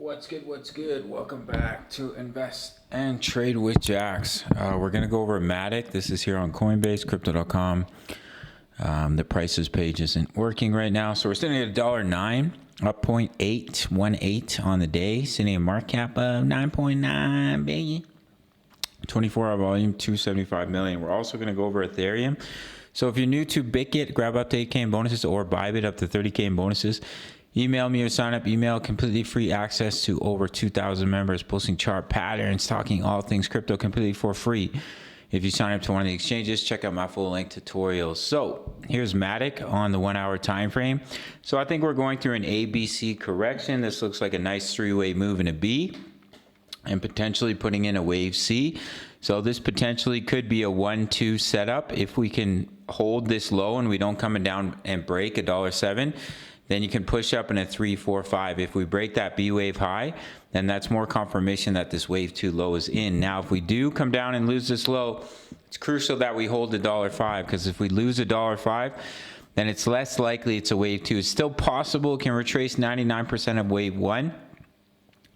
What's good? What's good? Welcome back to Invest and Trade with Jax. We're going to go over Matic. This is here on Coinbase, crypto.com. The prices page isn't working right now. So we're sitting at $1.09, up 0.818 on the day, sitting at market cap of 9.9 billion. 24-hour volume, 275 million. We're also going to go over Ethereum. So if you're new to Bitkit, grab up to 8K in bonuses or Bybit up to 30K in bonuses. Email me or sign up. Email, completely free access to over 2,000 members, posting chart patterns, talking all things crypto completely for free. If you sign up to one of the exchanges, check out my full link tutorials. So here's Matic on the 1 hour time frame. So I think we're going through an ABC correction. This looks like a nice three-way move in a B and potentially putting in a wave C. So this potentially could be a 1-2 setup. If we can hold this low and we don't come down and break $1.07, then you can push up in a 3, 4, 5. If we break that B wave high, then that's more confirmation that this wave 2 low is in. Now, if we do come down and lose this low, it's crucial that we hold $1.05, because if we lose $1.05, then it's less likely it's a wave 2. It's still possible. It can retrace 99% of wave 1.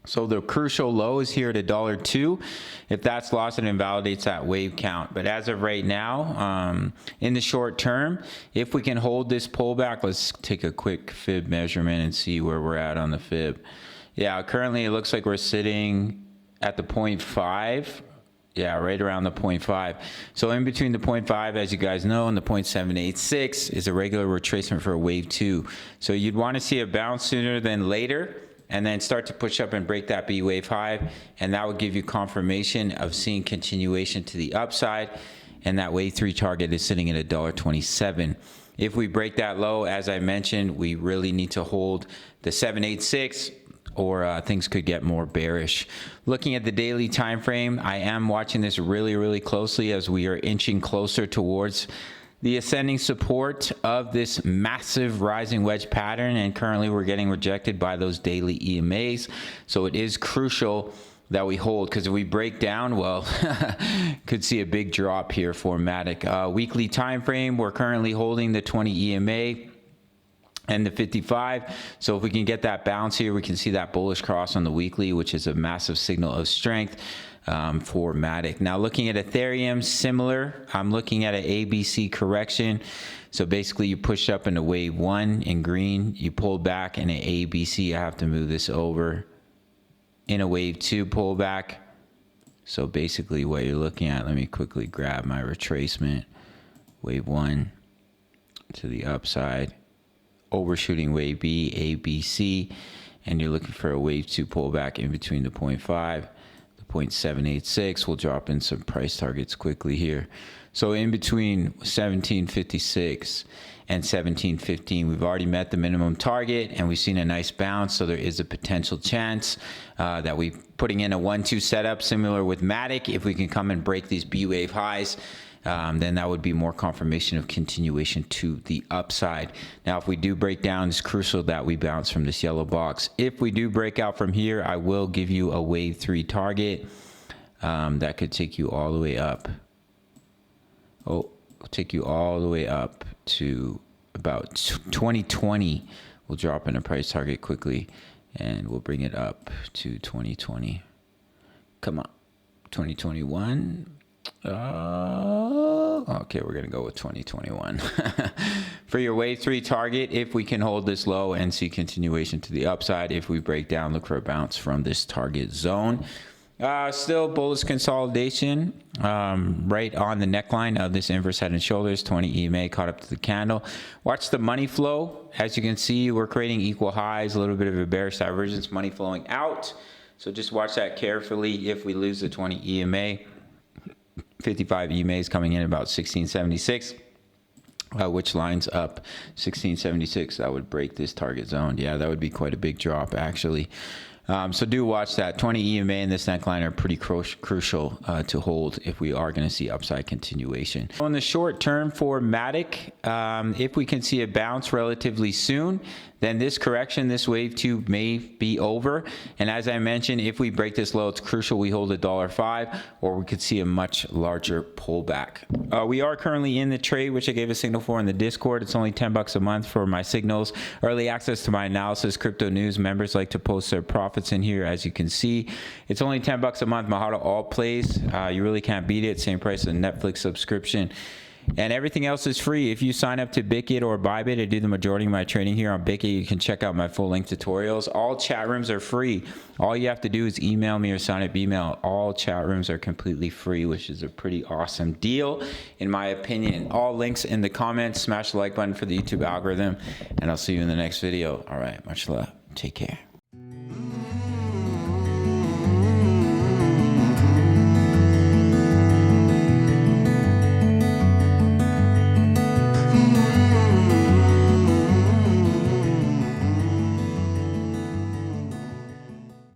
So the crucial low is here at $1.02. If that's lost, it invalidates that wave count. But as of right now, in the short term, if we can hold this pullback, let's take a quick fib measurement and see where we're at on the fib. Yeah, currently it looks like we're sitting at the 0.5. Yeah, right around the 0.5. So in between the 0.5, as you guys know, and the 0.786 is a regular retracement for a wave 2. So you'd want to see a bounce sooner than later, and then start to push up and break that B wave high, and that would give you confirmation of seeing continuation to the upside, and that wave 3 target is sitting at $1.27. If we break that low, as I mentioned, we really need to hold the 786, or things could get more bearish. Looking at the daily time frame, I am watching this really closely as we are inching closer towards the ascending support of this massive rising wedge pattern, and currently we're getting rejected by those daily EMAs. So it is crucial that we hold, because if we break down, well, could see a big drop here for Matic. Weekly time frame, we're currently holding the 20 EMA and the 55. So if we can get that bounce here, we can see that bullish cross on the weekly, which is a massive signal of strength for Matic. Now looking at Ethereum, similar. I'm looking at an ABC correction. So basically you push up into wave 1 in green, you pull back in an ABC. I have to move this over in a wave 2 pullback. So basically what you're looking at, let me quickly grab my retracement. Wave 1 to the upside, overshooting wave B, ABC, and you're looking for a wave 2 pullback in between the 0.5, 0.786. We'll drop in some price targets quickly here. So in between 1756 and 1715, we've already met the minimum target, and we've seen a nice bounce. So there is a potential chance that we putting in a 1-2 setup similar with Matic. If we can come and break these B wave highs, then that would be more confirmation of continuation to the upside. Now, if we do break down, it's crucial that we bounce from this yellow box. If we do break out from here, I will give you a wave 3 target that could take you all the way up. Take you all the way up to about 2020. We'll drop in a price target quickly, and we'll bring it up to 2020. Come on, 2021. Okay, we're gonna go with 2021 for your wave 3 target. If we can hold this low and see continuation to the upside, if we break down, look for a bounce from this target zone. Still bullish consolidation right on the neckline of this inverse head and shoulders. 20 EMA caught up to the candle. Watch the money flow. As you can see, we're creating equal highs, a little bit of a bearish divergence, money flowing out. So just watch that carefully. If we lose the 20 EMA, 55 EMA is coming in about 1676, which lines up 1676. That would break this target zone. Yeah, that would be quite a big drop, actually. So do watch that. 20 EMA and this neckline are pretty crucial to hold if we are going to see upside continuation. On the short term for Matic, if we can see a bounce relatively soon, then this correction, this wave 2 may be over. And as I mentioned, if we break this low, it's crucial we hold $1.05, or we could see a much larger pullback. We are currently in the trade, which I gave a signal for in the Discord. It's only $10 a month for my signals, early access to my analysis, crypto news. Members like to post their profits in here. As you can see, it's only $10 a month. Mahalo all plays. You really can't beat it. Same price as a Netflix subscription. And everything else is free. If you sign up to Bitget or Bybit, I do the majority of my trading here on Bitget. You can check out my full-length tutorials. All chat rooms are free. All you have to do is email me or sign up email. All chat rooms are completely free, which is a pretty awesome deal, in my opinion. All links in the comments. Smash the like button for the YouTube algorithm, and I'll see you in the next video. All right, much love. Take care.